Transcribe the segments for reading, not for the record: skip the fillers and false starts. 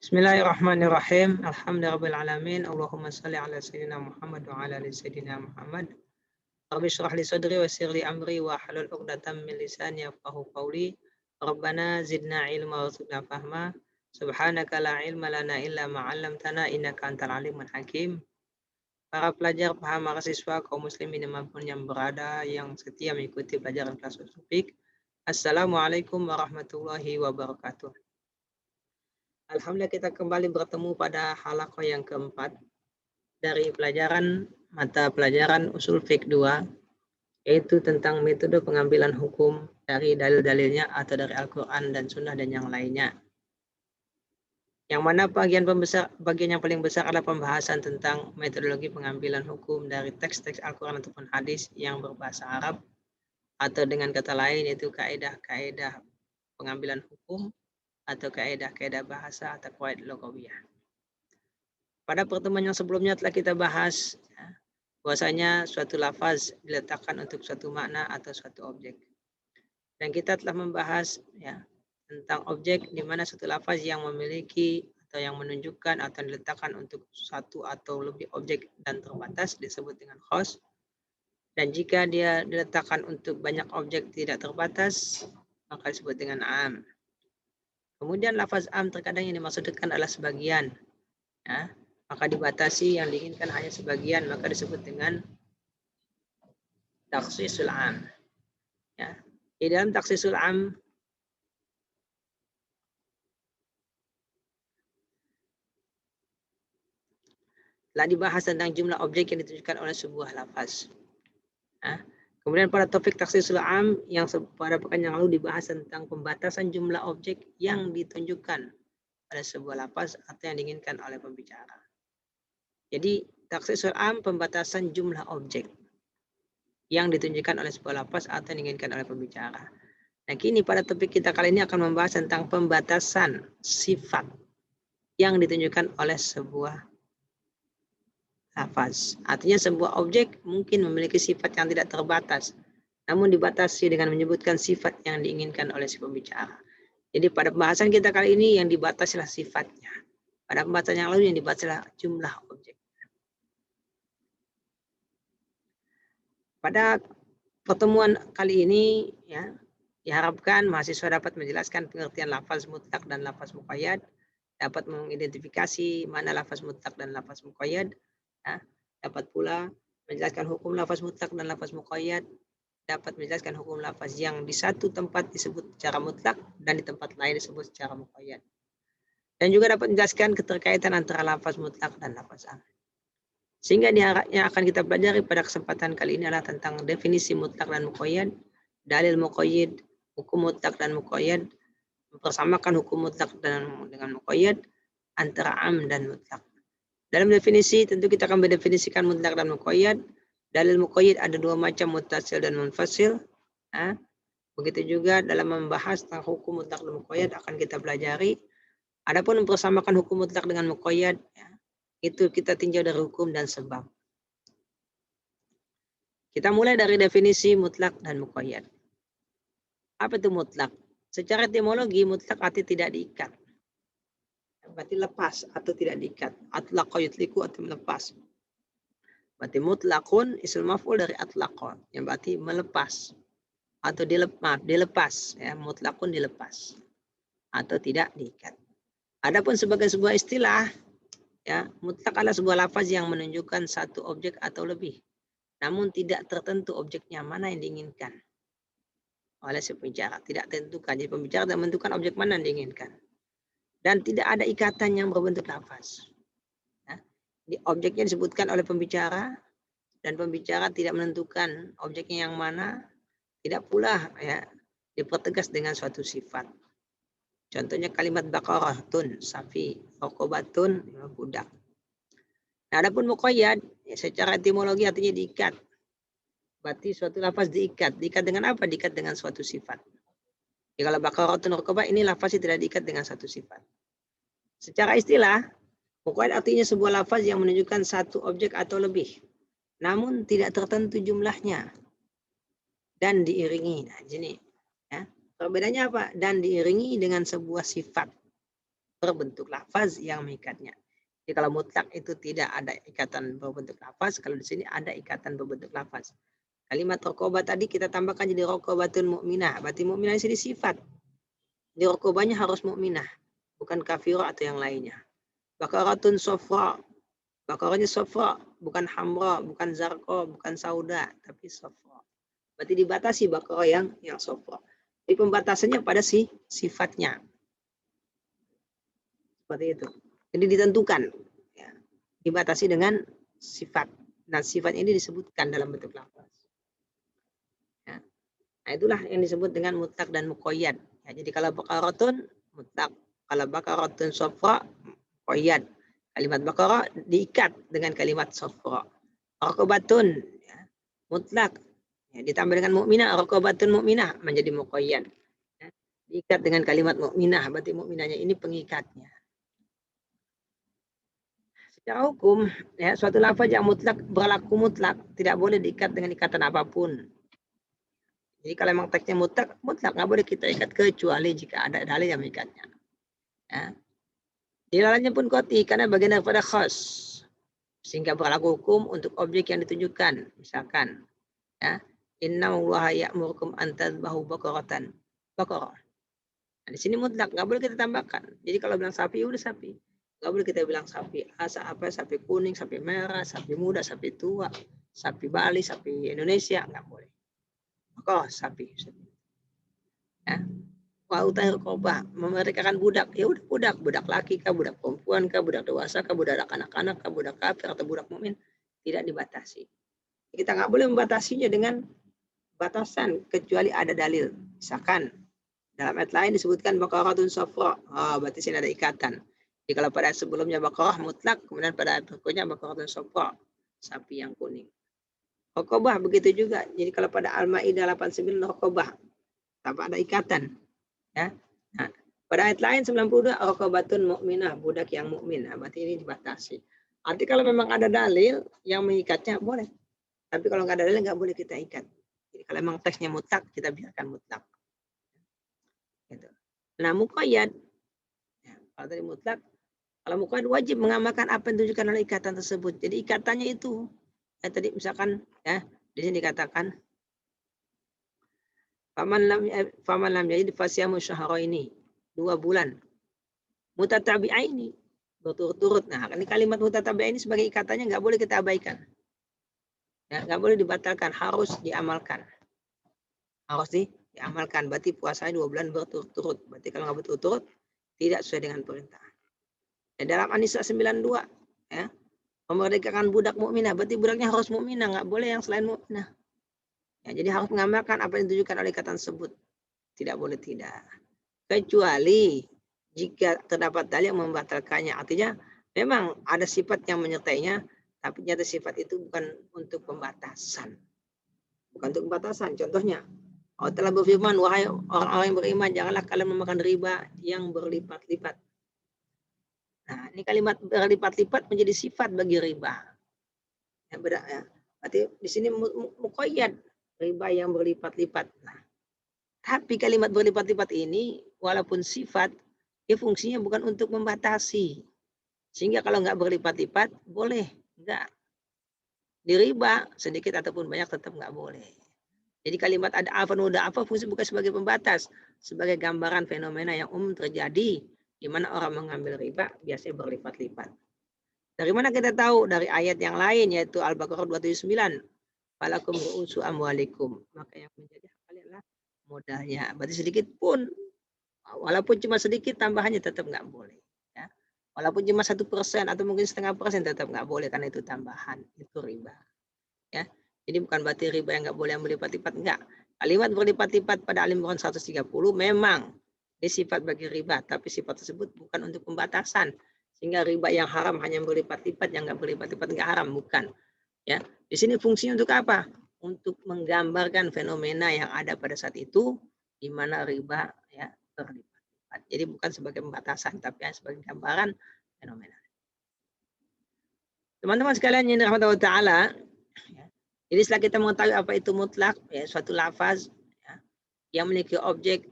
Bismillahirrahmanirrahim. Alhamdulillahirrahmanirrahim. Allahumma salli ala sayyidina Muhammad wa ala ali sayyidina Muhammad. Rabbi shrah li sadri wa yassir li amri wa hlul 'uqdatam min lisani yafqahu qawli. Rabbana zidna ilma wa zidna fahma. Subhanaka la ilma lana illa ma 'allamtana innaka antal alimul hakim. Para pelajar, para mahasiswa, kaum muslimin dimanapun yang berada yang setia mengikuti pelajaran kelas usul fiqh. Assalamualaikum warahmatullahi wabarakatuh. Alhamdulillah kita kembali bertemu pada halaqah yang keempat dari pelajaran mata pelajaran usul fiqh 2, yaitu tentang metode pengambilan hukum dari dalil-dalilnya atau dari Al-Quran dan Sunnah dan yang lainnya. Yang mana bagian yang paling besar adalah pembahasan tentang metodologi pengambilan hukum dari teks-teks Al-Quran ataupun hadis yang berbahasa Arab, atau dengan kata lain yaitu kaidah-kaidah pengambilan hukum atau kaidah-kaidah bahasa atau qawaid lughawiyah. Pada pertemuan yang sebelumnya telah kita bahas bahwasanya suatu lafaz diletakkan untuk suatu makna atau suatu objek. Dan kita telah membahas tentang objek di mana suatu lafaz yang memiliki atau yang menunjukkan atau diletakkan untuk satu atau lebih objek dan terbatas disebut dengan khas. Dan jika dia diletakkan untuk banyak objek tidak terbatas maka disebut dengan am. Kemudian lafaz am terkadang yang dimaksudkan adalah sebagian, maka dibatasi yang diinginkan hanya sebagian, maka disebut dengan takhsisul am. Di dalam takhsisul am telah dibahas tentang jumlah objek yang ditunjukkan oleh sebuah lafaz. Kemudian pada topik takhsisul am yang pada pekan yang lalu dibahas tentang pembatasan jumlah objek yang ditunjukkan oleh sebuah lafaz atau yang diinginkan oleh pembicara. Jadi takhsisul am pembatasan jumlah objek yang ditunjukkan oleh sebuah lafaz atau yang diinginkan oleh pembicara. Nah, kini pada topik kita kali ini akan membahas tentang pembatasan sifat yang ditunjukkan oleh sebuah lafaz. Artinya sebuah objek mungkin memiliki sifat yang tidak terbatas, namun dibatasi dengan menyebutkan sifat yang diinginkan oleh si pembicara. Jadi pada pembahasan kita kali ini yang dibatasilah sifatnya. Pada pembahasan yang lalu yang dibatasilah jumlah objek. Pada pertemuan kali ini diharapkan mahasiswa dapat menjelaskan pengertian lafaz mutlak dan lafaz muqayyad, dapat mengidentifikasi mana lafaz mutlak dan lafaz muqayyad, dapat pula menjelaskan hukum lafaz mutlak dan lafaz muqayyad, dapat menjelaskan hukum lafaz yang di satu tempat disebut secara mutlak dan di tempat lain disebut secara muqayyad. Dan juga dapat menjelaskan keterkaitan antara lafaz mutlak dan lafaz am. Sehingga yang akan kita pelajari pada kesempatan kali ini adalah tentang definisi mutlak dan muqayyad, dalil muqayyid, hukum mutlak dan muqayyad, mempersamakan hukum mutlak dengan muqayyad, antara am dan mutlak. Dalam definisi tentu kita akan mendefinisikan mutlak dan muqayyad. Dalil muqayyid ada dua macam, muttasil dan munfasil. Begitu juga dalam membahas tentang hukum mutlak dan muqayyad akan kita pelajari. Adapun mempersamakan hukum mutlak dengan muqayyad, itu kita tinjau dari hukum dan sebab. Kita mulai dari definisi mutlak dan muqayyad. Apa itu mutlak? Secara etimologi mutlak arti tidak diikat. Berarti lepas atau tidak diikat. Atlaqa yutliku atau melepas. Berarti mutlakun isul maf'ul dari atlaqa, yang berarti melepas atau dilepas, mutlakun dilepas atau tidak diikat. Adapun sebagai sebuah istilah, mutlak adalah sebuah lafaz yang menunjukkan satu objek atau lebih, namun tidak tertentu objeknya mana yang diinginkan oleh si pembicara. Tidak tentukan, jadi pembicara tidak menentukan objek mana yang diinginkan. Dan tidak ada ikatan yang berbentuk lafaz. Objeknya disebutkan oleh pembicara dan pembicara tidak menentukan objeknya yang mana, tidak pula dipertegas dengan suatu sifat. Contohnya kalimat baqaratun, safi, raqabatun, budak. Nah, adapun muqayyad secara etimologi artinya diikat. Berarti suatu lafaz diikat. Diikat dengan apa? Diikat dengan suatu sifat. Jadi kalau baqaratun raqabah ini lafaznya tidak diikat dengan satu sifat. Secara istilah, muqayyad artinya sebuah lafaz yang menunjukkan satu objek atau lebih, namun tidak tertentu jumlahnya dan diiringi. Nah, ini perbedaannya apa? Dan diiringi dengan sebuah sifat. berbentuk lafaz yang mengikatnya. Jadi kalau mutlak itu tidak ada ikatan berbentuk lafaz, kalau di sini ada ikatan berbentuk lafaz. Kalimat raqabah tadi kita tambahkan jadi raqabatun mu'minah. Berarti mu'minah di sini sifat. Di raqabahnya harus mu'minah, bukan kafirah atau yang lainnya. Baqaratun safra. Baqarahnya safra, bukan hamra, bukan zarqa, bukan sauda, tapi safra. Berarti dibatasi baqarah yang safra. Jadi pembatasannya pada sifatnya. Seperti itu. Jadi ditentukan, ya, dibatasi dengan sifat. Dan sifat ini disebutkan dalam bentuk lafaz. Ya. Nah, itulah yang disebut dengan mutlak dan muqayyad. Ya, jadi kalau baqaratun mutlak, kalau baqaratun safra muqayyad. Kalimat baqarah diikat dengan kalimat safra. Raqabatun, ya, mutlak, ya, ditambah dengan mukminah, raqabatun mukminah menjadi muqayyad. Ya, diikat dengan kalimat mukminah, berarti mukminahnya ini pengikatnya. Secara hukum, ya, suatu lafaz yang mutlak berlaku mutlak, tidak boleh diikat dengan ikatan apapun. Jadi kalau memang teksnya mutlak nggak boleh kita ikat kecuali jika ada dalil yang mengikatnya. Ya. Dilalanya pun qat'i karena bagian daripada khas, sehingga berlaku hukum untuk objek yang ditunjukkan. Misalkan, ya, inna allaha ya'murukum an tadhbahu baqaratan. Baqarah. Nah, di sini mutlak, nggak boleh kita tambahkan. Jadi kalau bilang sapi, udah sapi. Nggak boleh kita bilang sapi sapi kuning, sapi merah, sapi muda, sapi tua, sapi Bali, sapi Indonesia, nggak boleh. Maka sapi. Ya. Wa utahir qobah, memerdekakan budak. Ya udah budak laki kah, budak perempuan kah, budak dewasa kah, budak anak-anak kah, budak kafir atau budak mukmin, tidak dibatasi. Kita nggak boleh membatasinya dengan batasan kecuali ada dalil. Misalkan dalam ayat lain disebutkan baqaratun safra. Berarti sini ada ikatan. Jadi kalau pada sebelumnya baqarah mutlak, kemudian pada ayat berikutnya baqaratun safra, sapi yang kuning. Raqabah begitu juga. Jadi kalau pada Al-Maidah 89 raqabah, tanpa ada ikatan. Ya. Nah, pada ayat lain 92 raqabatun mukminah, budak yang mukmin. Nah, berarti ini dibatasi. Arti kalau memang ada dalil yang mengikatnya boleh. Tapi kalau nggak ada dalil nggak boleh kita ikat. Jadi kalau memang teksnya mutlak, kita biarkan mutlak. Gitu. Nah, muqayyad, ya, kalau tadi mutlak, kalau muqayyad wajib mengamalkan apa yang ditunjukkan oleh ikatan tersebut. Jadi ikatannya itu, ya, tadi misalkan, ya, di sini dikatakan, faman lam yajid fasyamu syahraini, 2 bulan. Mutatabi'aini, berturut-turut. Nah, ini kalimat mutatabi'aini sebagai ikatannya nggak boleh kita abaikan. Ya, nggak boleh dibatalkan, harus diamalkan. Harus diamalkan. Berarti puasanya 2 bulan berturut-turut. Berarti kalau nggak berturut-turut, tidak sesuai dengan perintah. Ya, dalam An-Nisa 92, ya, memerdekakan budak mukminah. Berarti budaknya harus mukminah, nggak boleh yang selain mukminah. Ya, jadi harus mengamalkan apa yang ditujukan oleh ikatan tersebut. Tidak boleh tidak. Kecuali jika terdapat dalil yang membatalkannya. Artinya memang ada sifat yang menyertainya, tapi nyata sifat itu bukan untuk pembatasan. Bukan untuk pembatasan. Contohnya, Allah telah berfirman, wahai orang-orang yang beriman, janganlah kalian memakan riba yang berlipat-lipat. Nah, ini kalimat berlipat-lipat menjadi sifat bagi riba. Ya, beda, ya. Berarti di sini muqayyad, riba yang berlipat-lipat. Nah, tapi kalimat berlipat-lipat ini, walaupun sifat, ya fungsinya bukan untuk membatasi. Sehingga kalau nggak berlipat-lipat, boleh. Nggak. Di riba, sedikit ataupun banyak tetap nggak boleh. Jadi kalimat ada apa fungsi bukan sebagai pembatas, sebagai gambaran fenomena yang umum terjadi di mana orang mengambil riba biasanya berlipat-lipat. Dari mana kita tahu? Dari ayat yang lain yaitu Al-Baqarah 279. Falakum ru'usu amwalikum. Maka yang menjadi hak kalian adalah modalnya. Berarti sedikit pun, walaupun cuma sedikit tambahannya tetap nggak boleh. Ya. Walaupun cuma 1% atau mungkin 0,5% tetap nggak boleh karena itu tambahan, itu riba. Ya. Jadi bukan berarti riba yang nggak boleh yang berlipat-lipat, enggak. Kalimat berlipat-lipat pada Al-Imran 130 memang ini sifat bagi riba, tapi sifat tersebut bukan untuk pembatasan. Sehingga riba yang haram hanya berlipat-lipat, yang nggak berlipat-lipat nggak haram, bukan. Ya, di sini fungsinya untuk apa? Untuk menggambarkan fenomena yang ada pada saat itu, di mana riba ya berlipat-lipat. Jadi bukan sebagai pembatasan, tapi sebagai gambaran fenomena. Teman-teman sekalian yang dirahmati Allah Ta'ala, ya, jadi setelah kita mengetahui apa itu mutlak, ya, suatu lafaz yang memiliki objek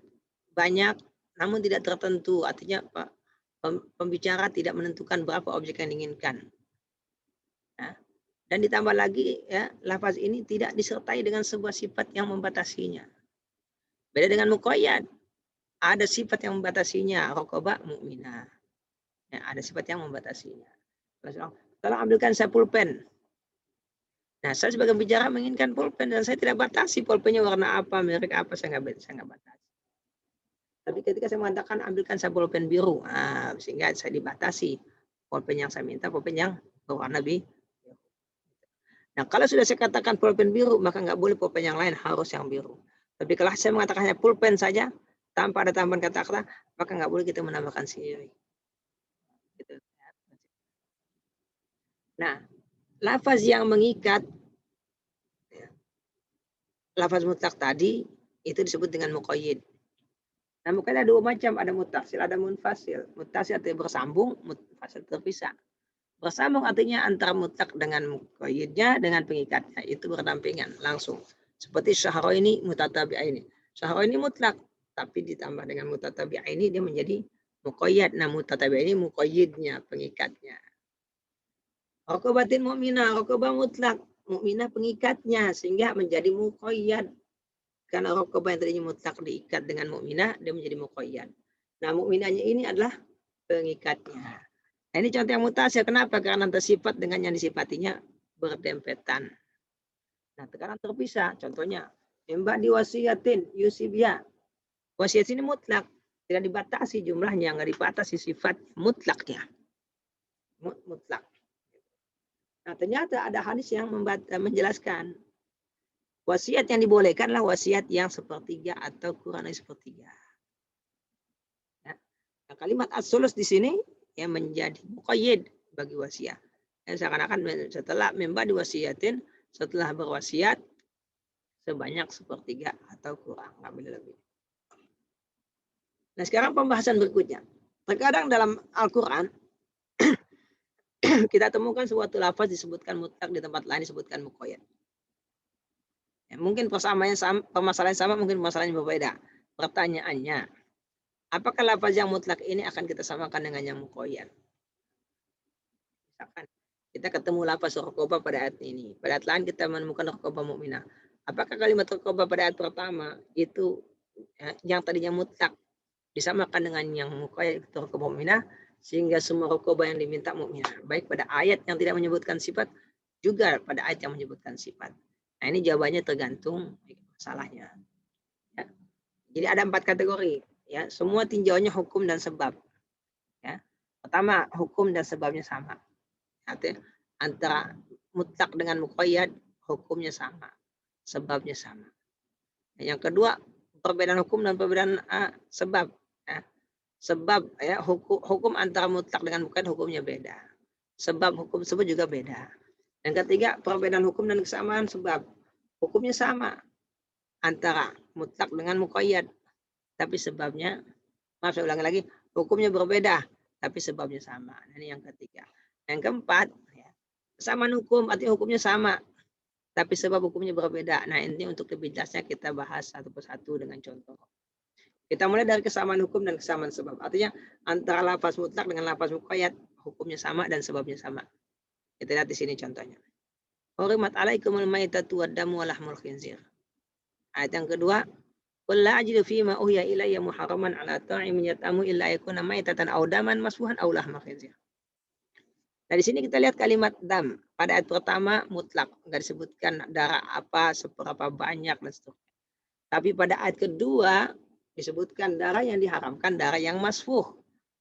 banyak namun tidak tertentu, artinya apa? pembicara tidak menentukan berapa objek yang diinginkan. Nah, dan ditambah lagi ya, lafaz ini tidak disertai dengan sebuah sifat yang membatasinya. Beda dengan muqayyad, ada sifat yang membatasinya, raqabah mukminah. Ya, ada sifat yang membatasinya. Tolong ambilkan saya pulpen. Nah, saya sebagai bicara menginginkan pulpen dan saya tidak batasi pulpennya warna apa, merek apa, saya nggak batasi. Tapi ketika saya mengatakan ambilkan saya pulpen biru, sehingga saya dibatasi pulpen yang saya minta, pulpen yang berwarna biru. Nah, kalau sudah saya katakan pulpen biru, maka nggak boleh pulpen yang lain, harus yang biru. Tapi kalau saya mengatakannya pulpen saja, tanpa ada tambahan kata-kata, maka nggak boleh kita menambahkan sendiri. Gitu. Nah, lafaz yang mengikat, ya, lafaz mutlak tadi, itu disebut dengan muqayyid. Nah, muqayyid ada dua macam, ada mutasil, ada munfasil. Mutasil artinya bersambung, munfasil terpisah. Bersambung artinya antara mutlak dengan muqayyidnya dengan pengikatnya, itu berdampingan langsung. Seperti syahraini mutatabi'aini. Syahraini mutlak, tapi ditambah dengan mutatabi'aini dia menjadi muqayyad. Nah, mutatabi'aini muqayyidnya, pengikatnya. Raqabatin mu'minah, raqabah mutlak, mukminah pengikatnya sehingga menjadi muqayyad. Karena raqabah yang tadinya mutlak diikat dengan mukminah, dia menjadi muqayyad. Nah, mukminahnya ini adalah pengikatnya. Nah, ini contoh yang mutasil. Kenapa? Karena antara sifat dengan yang disifatinya berdempetan. Nah, sekarang terpisah. Contohnya, mbak diwasiatin yusibia. Wasiat ini mutlak. Tidak dibatasi jumlahnya, nggak dibatasi sifat mutlaknya. Mutlak. Nah, ternyata ada hadis yang menjelaskan wasiat yang dibolehkanlah wasiat yang sepertiga atau kurang dari sepertiga. Ya. Nah, kalimat as-sulus di sini yang menjadi muqayyid bagi wasiat. Seakan-akan setelah membadi wasiatin, setelah berwasiat sebanyak sepertiga atau kurang, nggak boleh lebih. Nah, sekarang pembahasan berikutnya. Terkadang dalam Al-Quran kita temukan suatu lafaz disebutkan mutlak, di tempat lain disebutkan muqayyad. Ya, mungkin permasalahan sama, mungkin permasalahan yang berbeda. Pertanyaannya, apakah lafaz yang mutlak ini akan kita samakan dengan yang muqayyad? Misalkan kita ketemu lafaz raqabah pada ayat ini. Pada ayat lain kita menemukan raqabah mukminah. Apakah kalimat raqabah pada ayat pertama itu yang tadinya mutlak disamakan dengan yang muqayyad itu raqabah mukminah, sehingga semua raqabah yang diminta mukminah, baik pada ayat yang tidak menyebutkan sifat juga pada ayat yang menyebutkan sifat. Nah, ini jawabannya tergantung masalahnya. Ya. Jadi ada 4 kategori. Ya, semua tinjauannya hukum dan sebab. Ya. Pertama, hukum dan sebabnya sama. Artinya antara mutlak dengan muqayyad, hukumnya sama, sebabnya sama. Yang kedua, perbedaan hukum dan perbedaan sebab. Ya. Sebab ya, hukum antara mutlak dengan muqayyad hukumnya beda. Sebab hukum tersebut juga beda. Yang ketiga, perbedaan hukum dan kesamaan sebab. Hukumnya sama antara mutlak dengan muqayyad, tapi sebabnya, maaf saya ulangi lagi, hukumnya berbeda, tapi sebabnya sama. Ini yang ketiga. Yang keempat, ya, kesamaan hukum, artinya hukumnya sama, tapi sebab hukumnya berbeda. Nah, ini untuk lebih jelasnya kita bahas satu persatu dengan contoh. Kita mulai dari kesamaan hukum dan kesamaan sebab. Artinya antara lafaz mutlak dengan lafaz muqayyad, hukumnya sama dan sebabnya sama. Kita lihat di sini contohnya. Hurimat alaikumul maitatu waddamu wa lahmul khinzir. Ayat yang kedua, qul la ajidu fima uhiya ilayya muharraman ala ta'imin yat'amu illa yakuna maitatan aw daman masfuhan aw lahma khinzir. Nah, di sini kita lihat kalimat dam. Pada ayat pertama mutlak, enggak disebutkan darah apa, seberapa banyak dan seterusnya. Tapi pada ayat kedua disebutkan darah yang diharamkan, darah yang masfuh,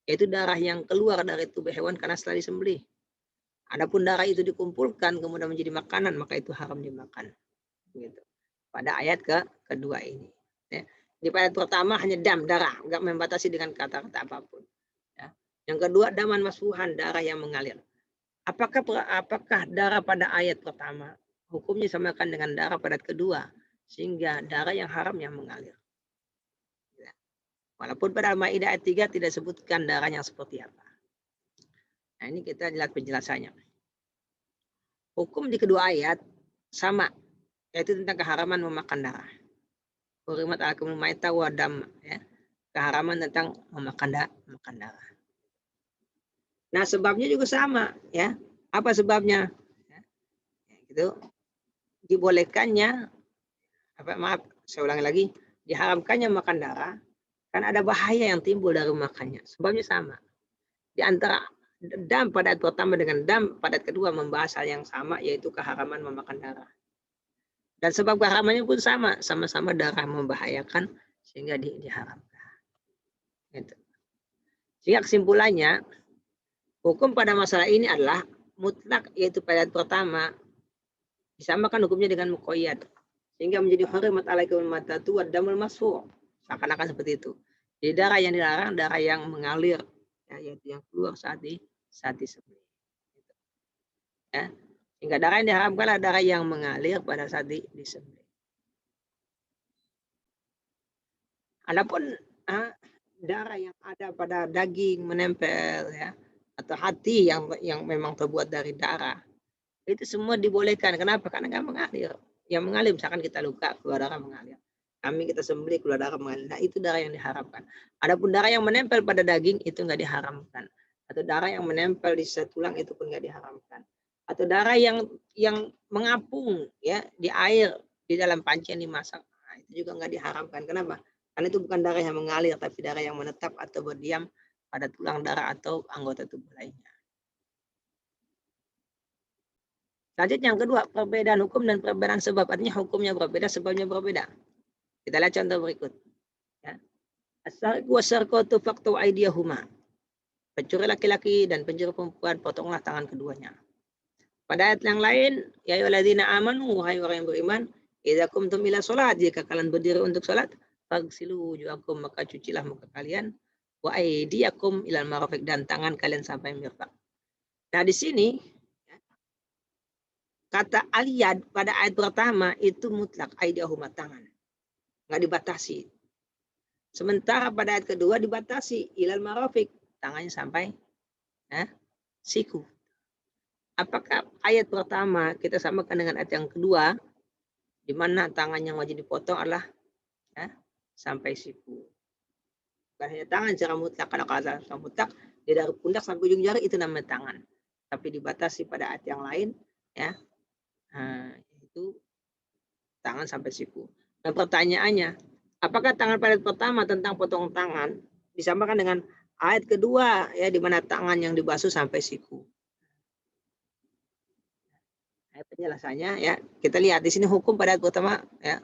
yaitu darah yang keluar dari tubuh hewan karena setelah disembelih. Adapun darah itu dikumpulkan kemudian menjadi makanan, maka itu haram dimakan. Gitu. Pada ayat kedua ini. Ya. Di ayat pertama hanya dam, darah, enggak membatasi dengan kata-kata apapun. Ya. Yang kedua, daman masfuhan, darah yang mengalir. Apakah darah pada ayat pertama hukumnya samakan dengan darah pada ayat kedua, sehingga darah yang haram yang mengalir. Ya. Walaupun pada Al-Maidah ayat 3 tidak sebutkan darah yang seperti apa. Nah, ini kita lihat penjelasannya. Hukum di kedua ayat sama, yaitu tentang keharaman memakan darah. Hurimat alaikumul maitah wa dam, ya. Keharaman tentang memakan darah. Nah, sebabnya juga sama, ya. Apa sebabnya? Ya, gitu. Dibolehkannya, maaf, saya ulangi lagi, diharamkannya makan darah, kan ada bahaya yang timbul dari makannya. Sebabnya sama. Di antara dam pada ayat pertama dengan dam pada ayat kedua membahas hal yang sama, yaitu keharaman memakan darah. Dan sebab keharamannya pun sama, sama-sama darah membahayakan sehingga diharamkan. Gitu. Sehingga kesimpulannya, hukum pada masalah ini adalah mutlak, yaitu pada ayat pertama disamakan hukumnya dengan muqayyad, sehingga menjadi hurimat alaikumul matatu wad damul masfu'. Seakan-akan seperti itu. Jadi darah yang dilarang, darah yang mengalir, ya, yaitu yang keluar saat disembelih. Ya. Sehingga darah yang diharamkan adalah darah yang mengalir pada saat disembelih. Adapun darah yang ada pada daging menempel, ya, atau hati yang memang terbuat dari darah, itu semua dibolehkan. Kenapa? Karena nggak mengalir. Yang mengalir, misalkan kita luka, keluar darah mengalir. Kami kita sembelih, keluar darah mengalir. Nah, itu darah yang diharamkan. Adapun darah yang menempel pada daging itu nggak diharamkan. Atau darah yang menempel di sisa tulang itu pun nggak diharamkan. Atau darah yang mengapung, ya, di air di dalam panci yang dimasak, nah, itu juga nggak diharamkan. Kenapa? Karena itu bukan darah yang mengalir, tapi darah yang menetap atau berdiam pada tulang darah atau anggota tubuh lainnya. Selanjutnya yang kedua, perbedaan hukum dan perbedaan sebab. Artinya hukumnya berbeda, sebabnya berbeda. Kita lihat contoh berikut. Ya. As-sariqu was-sarqatu faqtu aydiyahuma. Pencuri laki-laki dan pencuri perempuan, potonglah tangan keduanya. Pada ayat yang lain, ya ayyuhalladzina amanu, wahai orang yang beriman, idza qumtum ila shalat, jika kalian berdiri untuk salat, fagsilu wujuhakum, maka cucilah muka kalian, wa aydiyakum ilal marafiq, dan tangan kalian sampai mirfaq. Nah, di sini kata aliyad pada ayat pertama itu mutlak, aydiyahuma, tangan. Nggak dibatasi. Sementara pada ayat kedua dibatasi, ilal marafiq, tangannya sampai siku. Apakah ayat pertama kita samakan dengan ayat yang kedua, di mana tangan yang wajib dipotong adalah sampai siku. Bukan hanya tangan secara mutlak, kalau secara mutlak dari pundak sampai ujung jari itu namanya tangan. Tapi dibatasi pada ayat yang lain, ya, itu tangan sampai siku. Nah, pertanyaannya, apakah tangan pada ayat pertama tentang potong tangan disamakan dengan ayat kedua, ya, di mana tangan yang dibasuh sampai siku? Penjelasannya, ya, kita lihat di sini hukum pada ayat pertama, ya,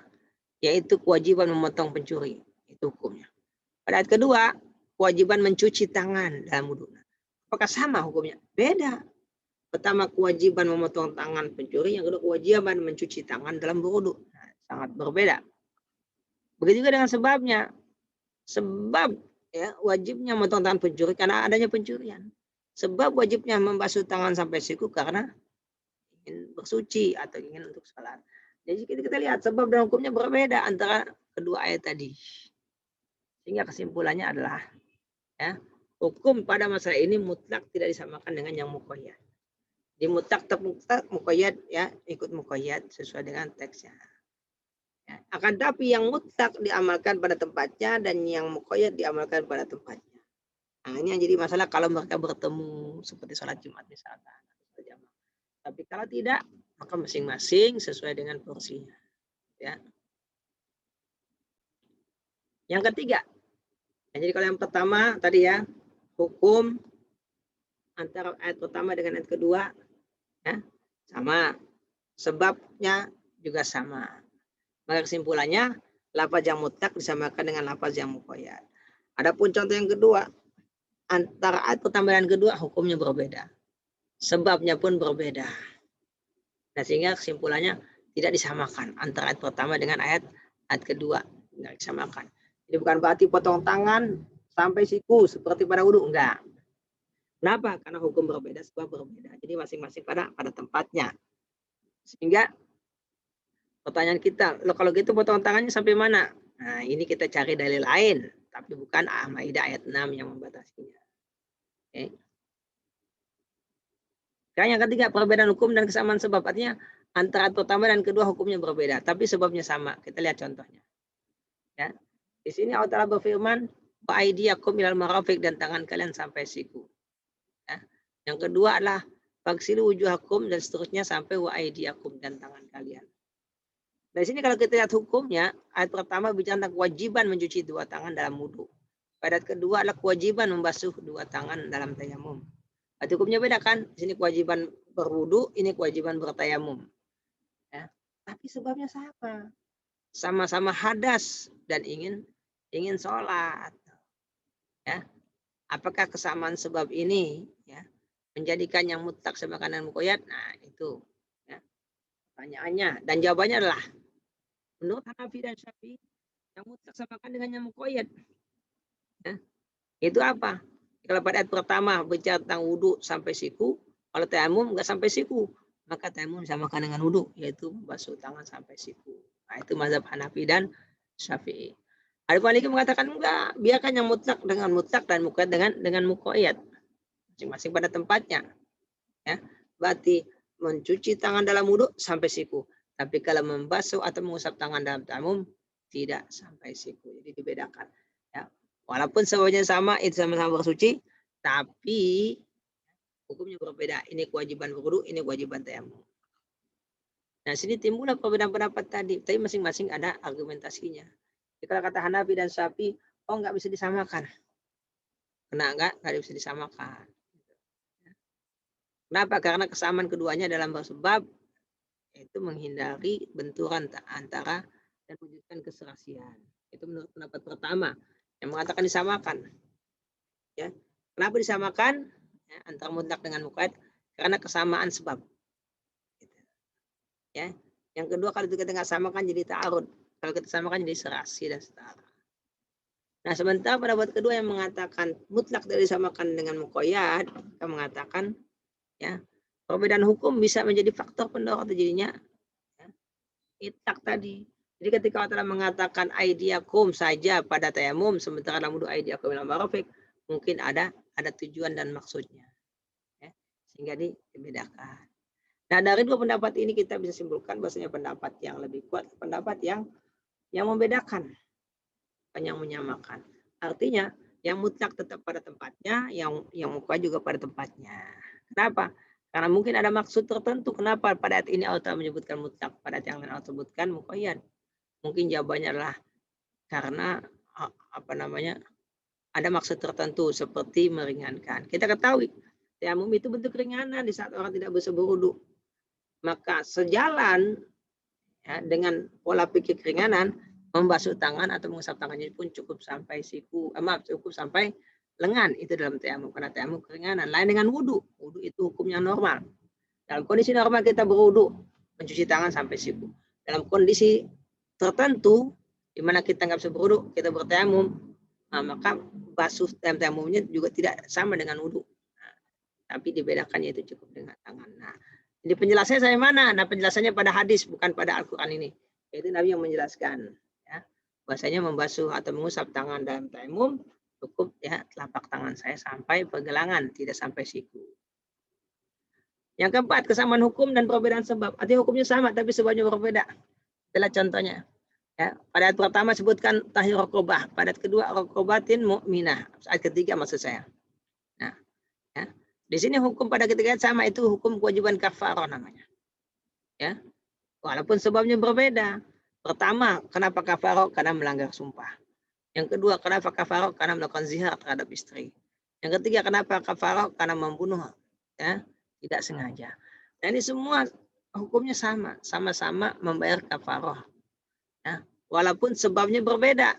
yaitu kewajiban memotong pencuri, itu hukumnya. Pada ayat kedua, kewajiban mencuci tangan dalam wudhu. Apakah sama hukumnya? Beda. Pertama kewajiban memotong tangan pencuri, yang kedua kewajiban mencuci tangan dalam berwudhu. Nah, sangat berbeda. Begitu juga dengan sebabnya. Sebab, ya, wajibnya memotong tangan pencuri karena adanya pencurian. Sebab wajibnya membasuh tangan sampai siku karena ingin bersuci atau ingin untuk salat. Jadi kita lihat sebab dan hukumnya berbeda antara kedua ayat tadi. Sehingga kesimpulannya adalah, ya, hukum pada masalah ini mutlak tidak disamakan dengan yang muqayyad. Di mutlak muqayyad, ya, ikut muqayyad sesuai dengan teksnya. Ya, akan tapi yang mutlak diamalkan pada tempatnya dan yang muqayyad diamalkan pada tempatnya. Nah, ini yang jadi masalah kalau mereka bertemu seperti sholat Jumat misalkan. Tapi kalau tidak, maka masing-masing sesuai dengan porsinya. Ya. Yang ketiga, jadi kalau yang pertama tadi, ya, hukum antara ayat pertama dengan ayat kedua, ya, sama, sebabnya juga sama. Maka kesimpulannya, lafaz yang mutlak disamakan dengan lafaz yang muqayyad. Adapun contoh yang kedua, antara ayat pertama dan kedua hukumnya berbeda, sebabnya pun berbeda. Nah, sehingga kesimpulannya tidak disamakan antara ayat pertama dengan ayat kedua, tidak disamakan. Jadi bukan berarti potong tangan sampai siku seperti pada wudhu, enggak. Kenapa? Karena hukum berbeda, sebab berbeda. Jadi masing-masing pada tempatnya. Sehingga pertanyaan kita, kalau gitu potong tangannya sampai mana? Nah, ini kita cari dalil lain, tapi bukan Al-Maidah ayat 6 yang membatasinya. Okay. Yang ketiga, perbedaan hukum dan kesamaan sebab. Artinya antara pertama dan kedua hukumnya berbeda, tapi sebabnya sama. Kita lihat contohnya. Ya. Di sini Allah Ta'ala berfirman, wa aydiyakum ilal marafiq, dan tangan kalian sampai siku. Ya. Yang kedua adalah faghsilu wujuhakum dan seterusnya sampai wa aydiyakum dan tangan kalian. Dari sini kalau kita lihat hukumnya, ayat pertama bicara tentang kewajiban mencuci dua tangan dalam wudhu. Ayat kedua adalah kewajiban membasuh dua tangan dalam tayamum. Berarti hukumnya beda kan? Di sini kewajiban berwudhu, ini kewajiban bertayamum. Ya. Tapi sebabnya sama. Sama-sama hadas dan ingin sholat. Ya. Apakah kesamaan sebab ini ya menjadikan yang mutlak sebagai kanan mukoyat? Nah itu ya, pertanyaannya. Dan jawabannya adalah menurut Hanafi dan Syafi'i yang mutlak samakan dengan yang mukoyat. Ya. Itu apa? Kalau pada ayat pertama bicara tentang wudhu sampai siku, kalau tayamum nggak sampai siku, maka tayamum disamakan dengan wudhu, yaitu basuh tangan sampai siku. Nah itu mazhab Hanafi dan Syafi'i. Al-Maliki mengatakan enggak, biarkan yang mutlak dengan mutlak dan mukoyat dengan mukoyat, masing-masing pada tempatnya. Ya, berarti mencuci tangan dalam wudhu sampai siku. Tapi kalau membasuh atau mengusap tangan dalam tayamum tidak sampai siku. Jadi dibedakan. Ya. Walaupun sebabnya sama, itu sama-sama bersuci, tapi hukumnya berbeda. Ini kewajiban wudhu, ini kewajiban tayamum. Nah, sini timbullah perbedaan pendapat tadi. Tapi masing-masing ada argumentasinya. Jadi, kalau kata Hanafi dan Syafi'i, oh nggak bisa disamakan. Nggak bisa disamakan. Kenapa? Karena kesamaan keduanya dalam sebab itu menghindari benturan antara dan wujudkan keserasian. Itu menurut pendapat pertama yang mengatakan disamakan. Ya. Kenapa disamakan ya, antara mutlak dengan muqayyad? Karena kesamaan sebab. Ya. Yang kedua kalau kita nggak samakan jadi ta'arud. Kalau kita samakan jadi serasi dan setara. Nah sementara pendapat kedua yang mengatakan mutlak dari disamakan dengan muqayyad, kita mengatakan ya perbedaan hukum bisa menjadi faktor pendorong terjadinya ya, itlak tadi. Jadi ketika Allah mengatakan aidiakum saja pada tayamum, sementara dalam wudhu aidiakum ila marafiq, mungkin ada tujuan dan maksudnya. Ya, sehingga dibedakan. Nah dari dua pendapat ini kita bisa simpulkan bahwasanya pendapat yang lebih kuat, pendapat yang membedakan, bukan yang menyamakan. Artinya yang mutlak tetap pada tempatnya, yang muqayyad juga pada tempatnya. Kenapa? Karena mungkin ada maksud tertentu kenapa pada ayat ini Allah menyebutkan mutlak, pada ayat yang lain Allah sebutkan muqayyad. Mungkin jawabannya adalah karena ada maksud tertentu seperti meringankan. Kita ketahui tayamum itu bentuk keringanan di saat orang tidak bisa berwudu. Maka sejalan ya, dengan pola pikir keringanan, membasuh tangan atau mengusap tangannya pun cukup sampai siku, cukup sampai lengan itu dalam tayamum, karena tayamum keringanan. Lain dengan wudu. Wudu itu hukumnya normal. Dalam kondisi normal kita berwudu, mencuci tangan sampai siku. Dalam kondisi tertentu di mana kita nggak bisa berwudu, kita bertayamum, maka basuh tayamumnya juga tidak sama dengan wudu. Nah, tapi dibedakannya itu cukup dengan tangan. Nah, jadi penjelasannya saya mana? Nah, penjelasannya pada hadis, bukan pada Al-Quran ini. Yaitu Nabi yang menjelaskan. Ya, bahwasanya membasuh atau mengusap tangan dalam tayamum cukup ya telapak tangan saya sampai pergelangan, tidak sampai siku. Yang keempat, kesamaan hukum dan perbedaan sebab. Artinya hukumnya sama, tapi sebabnya berbeda. Itulah contohnya. Ya, pada ayat pertama sebutkan tahir raqabah, pada ayat kedua raqabatin mu'minah. Ayat ketiga maksud saya. Nah, ya. Di sini hukum pada ketiga sama, itu hukum kewajiban kafarah namanya. Ya. Walaupun sebabnya berbeda. Pertama, kenapa kafarah? Karena melanggar sumpah. Yang kedua, kenapa kafarah? Karena melakukan zihar terhadap istri. Yang ketiga, kenapa kafarah? Karena membunuh ya, tidak sengaja. Nah, ini semua hukumnya sama, sama-sama membayar kafarah. Ya, walaupun sebabnya berbeda.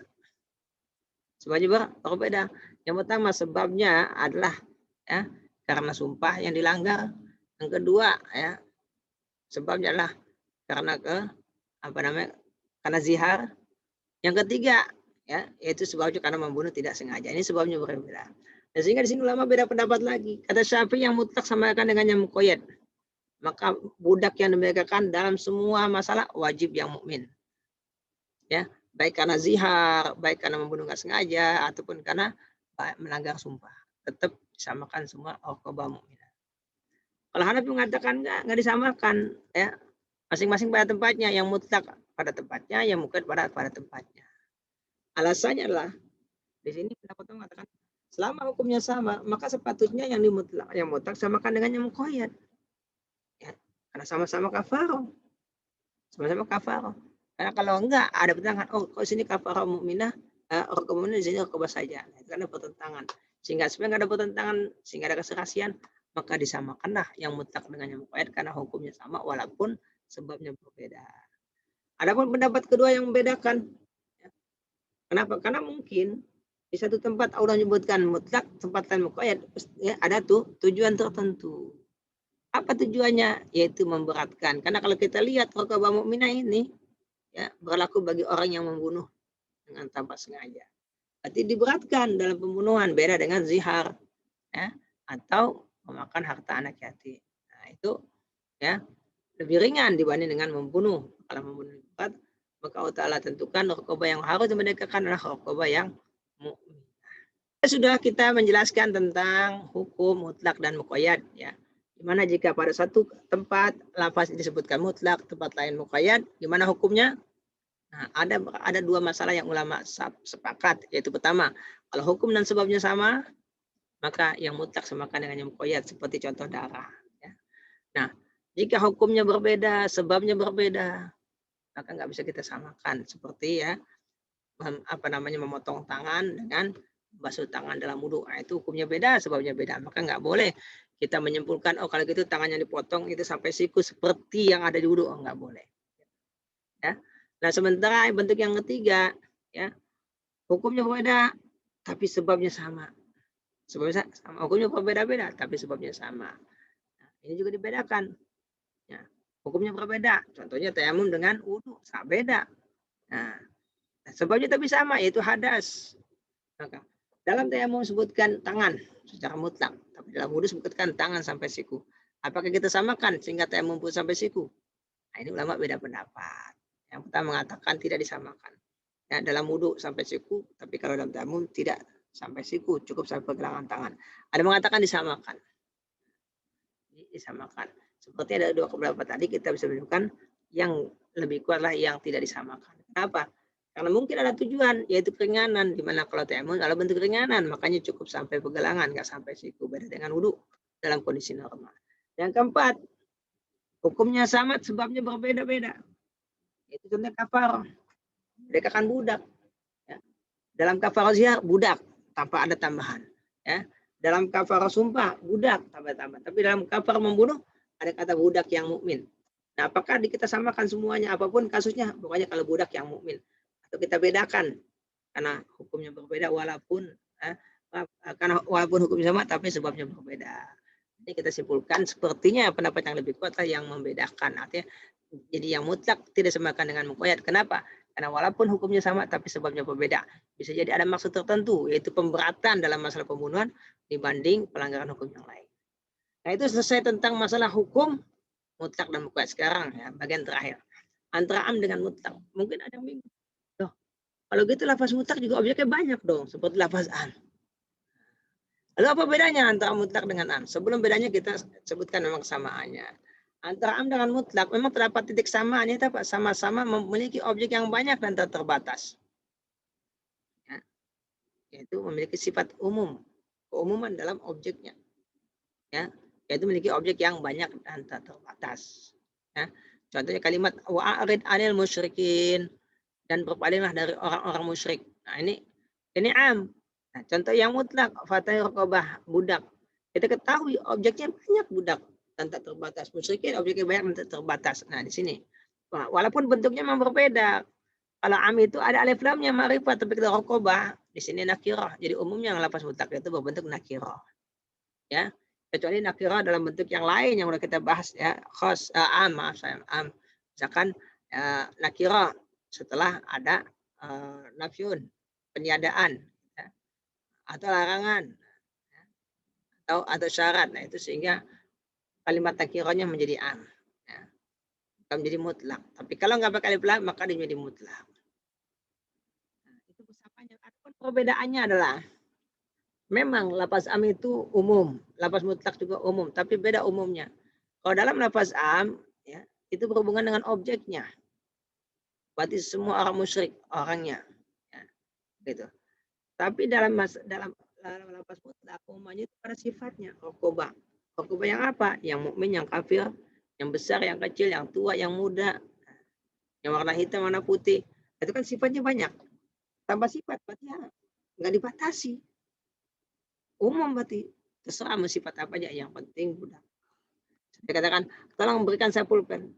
Sebabnya berbeda. Yang pertama sebabnya adalah ya karena sumpah yang dilanggar. Yang kedua ya sebabnya adalah karena karena zihar. Yang ketiga ya yaitu sebabnya karena membunuh tidak sengaja. Ini sebabnya berbeda. Dan sehingga di sini ulama beda pendapat lagi. Kata Syafi'i yang mutlak samakan dengan yang muqayyad. Maka budak yang dibedakan dalam semua masalah wajib yang mukmin. Ya, baik karena zihar, baik karena membunuh nggak sengaja, ataupun karena melanggar sumpah. Tetap disamakan semua raqabah mukminah. Kalau Hanafi mengatakan nggak disamakan, ya masing-masing pada tempatnya, yang mutlak pada tempatnya, yang muqayyad pada tempatnya. Alasannya adalah di sini pendapat mengatakan Selama hukumnya sama, maka sepatutnya yang mutlak samakan dengan yang muqayyad. Ya, karena sama-sama kafarah. Sama-sama kafarah. Karena kalau enggak ada pertentangan, oh kok sini kafarah mukminah, rukun mukminah di sini rukun saja. Nah, itu kan ada pertentangan. Sehingga supaya enggak ada pertentangan, sehingga ada keserasian, maka disamakanlah yang mutlak dengan yang muqayyad karena hukumnya sama walaupun sebabnya berbeda. Adapun pendapat kedua yang membedakan, ya, kenapa? Karena mungkin di satu tempat Allah menyebutkan mutlak, tempat lain muqayyad, ya, ada tuh tujuan tertentu. Apa tujuannya? Yaitu memberatkan. Karena kalau kita lihat raqabah mukminah ini, ya, berlaku bagi orang yang membunuh dengan tanpa sengaja. Berarti diberatkan dalam pembunuhan, beda dengan zihar, ya, atau memakan harta anak yatim. Nah, itu ya lebih ringan dibanding dengan membunuh. Kalau membunuh berat, maka Allah Ta'ala tentukan raqabah yang harus dimerdekakan adalah raqabah yang mukmin. Sudah kita menjelaskan tentang hukum mutlak dan muqayyad, ya. Gimana jika pada satu tempat lafaz disebutkan mutlak, tempat lain muqayyad, gimana hukumnya? Nah, ada dua masalah yang ulama sepakat, yaitu pertama, kalau hukum dan sebabnya sama, maka yang mutlak samakan dengan yang muqayyad, seperti contoh darah. Ya. Nah, jika hukumnya berbeda, sebabnya berbeda, maka nggak bisa kita samakan, seperti ya memotong tangan dengan basuh tangan dalam wudhu. Nah, itu hukumnya beda, sebabnya beda. Maka nggak boleh kita menyimpulkan, oh kalau gitu tangannya dipotong itu sampai siku seperti yang ada di wudhu. Oh, nggak boleh. Ya. Nah, sementara bentuk yang ketiga, ya hukumnya berbeda, tapi sebabnya sama. Sebabnya sama. Hukumnya berbeda-beda, tapi sebabnya sama. Nah, ini juga dibedakan. Ya. Hukumnya berbeda. Contohnya tayamum dengan wudhu, sangat beda. Nah, sebabnya tapi sama, yaitu hadas. Maka dalam tayamum sebutkan tangan secara mutlak, tapi dalam wudhu sebutkan tangan sampai siku. Apakah kita samakan sehingga tayamum pun sampai siku? Nah, ini ulama beda pendapat. Yang pertama mengatakan tidak disamakan. Ya, dalam wudhu sampai siku, tapi kalau dalam tayamum tidak sampai siku, cukup sampai pergelangan tangan. Ada mengatakan disamakan. Disamakan. Seperti ada dua pendapat tadi, kita bisa menunjukkan yang lebih kuatlah yang tidak disamakan. Kenapa? Karena mungkin ada tujuan, yaitu keringanan. Dimana kalau tayamum adalah bentuk keringanan, makanya cukup sampai pergelangan, nggak sampai siku. Beda dengan wudhu dalam kondisi normal. Yang keempat, hukumnya sama, sebabnya berbeda-beda. Itu contohnya kafarah. Mereka kan budak. Ya. Dalam kafarah zihar, budak tanpa ada tambahan. Ya. Dalam kafarah sumpah, budak tambah-tambah. Tapi dalam kafarah membunuh, ada kata budak yang mukmin. Nah, apakah kita samakan semuanya, apapun kasusnya, pokoknya kalau budak yang mukmin. Atau kita bedakan karena hukumnya berbeda walaupun hukumnya sama tapi sebabnya berbeda. Ini kita simpulkan sepertinya pendapat yang lebih kuat yang membedakan. Artinya jadi yang mutlak tidak samakan dengan muqayyad. Kenapa? Karena walaupun hukumnya sama tapi sebabnya berbeda. Bisa jadi ada maksud tertentu yaitu pemberatan dalam masalah pembunuhan dibanding pelanggaran hukum yang lain. Nah, itu selesai tentang masalah hukum mutlak dan muqayyad. Sekarang ya bagian terakhir. Antara am dengan mutlak. Mungkin ada yang bingung. Kalau gitu lafaz mutlak juga objeknya banyak dong, seperti lafaz am. Lalu apa bedanya antara mutlak dengan am? Sebelum bedanya kita sebutkan memang kesamaannya. Antara am dengan mutlak memang terdapat titik samaan, yaitu sama-sama memiliki objek yang banyak dan tak terbatas. Ya, yaitu memiliki sifat umum, keumuman dalam objeknya. Ya, yaitu memiliki objek yang banyak dan tak terbatas. Ya, contohnya kalimat wa'arid anil musyrikin, dan berpalinglah dari orang-orang musyrik. Nah, ini am. Nah, contoh yang mutlak, fatah raqabah, budak. Kita ketahui objeknya banyak budak dan tak terbatas. Musyrikin objeknya banyak dan tak terbatas. Nah, di sini. Walaupun bentuknya memang berbeda. Kalau am itu ada alif lamnya ma'rifat, tapi kita raqabah di sini nakirah. Jadi umumnya yang lafaz mutlak itu berbentuk nakirah. Ya. Kecuali nakirah dalam bentuk yang lain yang udah kita bahas ya, khos am, maaf saya, am. Misalkan nakirah setelah ada nafyun, peniadaan, ya, atau larangan, ya, atau syarat. Nah, itu sehingga kalimat nakirahnya menjadi am, ya, bukan menjadi mutlak. Tapi kalau nggak pakai alif lam maka dia menjadi mutlak. Nah, itu pesapanya. Adapun perbedaannya adalah memang lafaz am itu umum, lafaz mutlak juga umum, tapi beda umumnya. Kalau dalam lafaz am, ya, itu berhubungan dengan objeknya. Berarti semua orang musyrik orangnya, ya, gitu. Tapi dalam lapas mutlak umumnya itu pada sifatnya rokobah. Rokobah yang apa? Yang mukmin, yang kafir, yang besar, yang kecil, yang tua, yang muda, yang warna hitam, warna putih. Itu kan sifatnya banyak. Tambah sifat berarti ya nggak dibatasi. Umum berarti terserah mau sifat apa aja. Yang penting budak. Saya katakan, tolong berikan saya pulpen.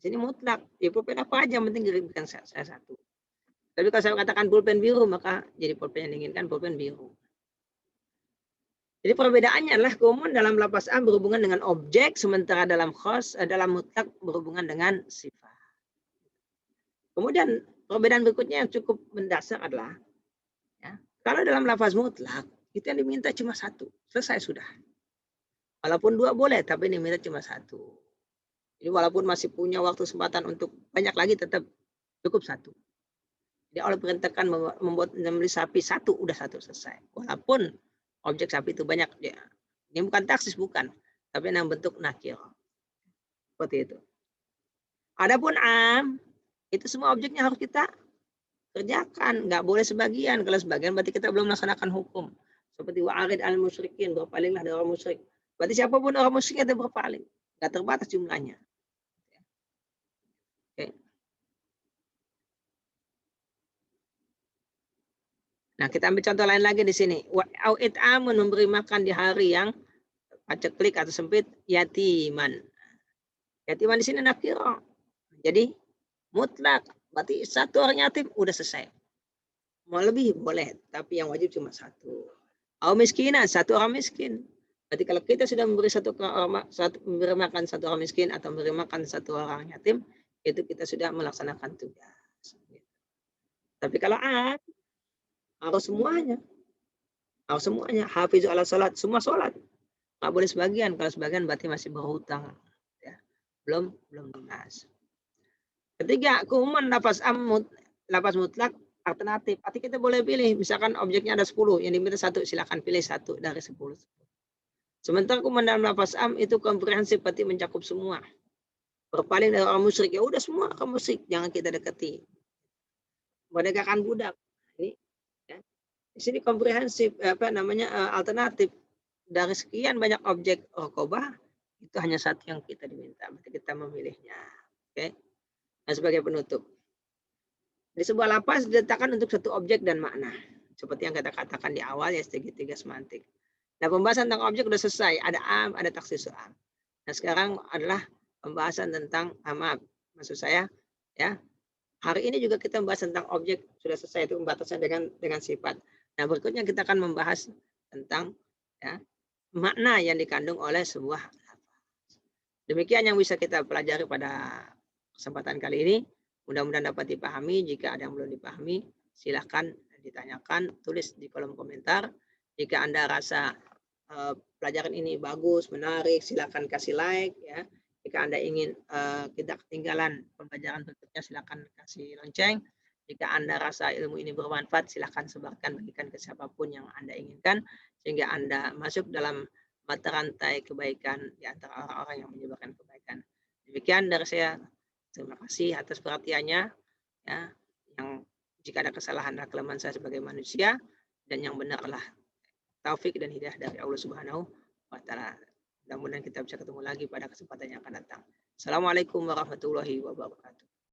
Sini mutlak. Ya pulpen apa aja yang penting berikan saya satu. Tapi kalau saya katakan pulpen biru, maka jadi pulpen yang diinginkan pulpen biru. Jadi perbedaannya adalah keumuman dalam lapas am berhubungan dengan objek, sementara dalam khos dalam mutlak berhubungan dengan sifat. Kemudian perbedaan berikutnya yang cukup mendasar adalah, ya, kalau dalam lafaz mutlak itu yang diminta cuma satu, selesai sudah. Walaupun dua boleh, tapi ini diminta cuma satu. Jadi walaupun masih punya waktu kesempatan untuk banyak lagi, tetap cukup satu. Jadi Allah perintahkan membuat membeli sapi satu, udah satu selesai. Walaupun objek sapi itu banyak, ya. Ini bukan taksis, bukan, tapi dalam bentuk nakir. Seperti itu. Adapun am, itu semua objeknya harus kita kerjakan, nggak boleh sebagian. Kalau sebagian berarti kita belum melaksanakan hukum. Seperti wa'arid al-musyrikin, berpalinglah dari orang musyrik. Berarti siapapun orang musyrik itu berpaling. Nggak terbatas jumlahnya. Oke. Nah, kita ambil contoh lain lagi di sini. Au it'amun, memberi makan di hari yang paceklik atau sempit, yatiman. Yatiman di sini nakira. Jadi mutlak. Berarti satu orang yatim udah selesai. Mau lebih boleh, tapi yang wajib cuma satu. Au miskinan, satu orang miskin. Berarti kalau kita sudah memberi memberi makan satu orang miskin atau memberi makan satu orang yatim, itu kita sudah melaksanakan tugas. Tapi kalau harus semuanya. Harus semuanya. Hafizu ala salat, semua salat. Nggak boleh sebagian. Kalau sebagian berarti masih berhutang. Ya. Belum lunas. Ketiga, keumuman lapas mutlak alternatif. Arti kita boleh pilih. Misalkan objeknya ada 10, yang diminta satu, silakan pilih satu dari 10. Sementara keumuman dalam lapas am itu komprehensif, berarti mencakup semua. Berpaling dari orang musyrik, ya udah semua orang musyrik, jangan kita dekati. Merdekakan budak. Ini, ya. Di sini komprehensif, alternatif. Dari sekian banyak objek rokobah, itu hanya satu yang kita diminta. Berarti kita memilihnya. Oke. Nah, sebagai penutup. Di sebuah lapas diletakkan untuk satu objek dan makna. Seperti yang kita katakan di awal, ya segitiga semantik. Nah, pembahasan tentang objek sudah selesai. Ada am, ada taksis am. Nah, sekarang adalah pembahasan tentang maksud saya, ya. Hari ini juga kita membahas tentang objek, sudah selesai, itu pembatasan dengan sifat. Nah, berikutnya kita akan membahas tentang, ya, makna yang dikandung oleh sebuah lafaz. Demikian yang bisa kita pelajari pada kesempatan kali ini. Mudah-mudahan dapat dipahami. Jika ada yang belum dipahami, silahkan ditanyakan, tulis di kolom komentar. Jika Anda rasa pelajaran ini bagus, menarik, silahkan kasih like, ya. Jika Anda ingin tidak ketinggalan pembelajaran berikutnya, silahkan kasih lonceng. Jika Anda rasa ilmu ini bermanfaat, silahkan sebarkan, bagikan ke siapapun yang Anda inginkan, sehingga Anda masuk dalam mata rantai kebaikan di antara orang-orang yang menyebarkan kebaikan. Demikian dari saya. Terima kasih atas perhatiannya. Ya, yang jika ada kesalahan dan kelemahan saya sebagai manusia, dan yang benar adalah taufik dan hidayah dari Allah Subhanahu wa Ta'ala. Mudah-mudahan kita bisa ketemu lagi pada kesempatan yang akan datang. Assalamualaikum warahmatullahi wabarakatuh.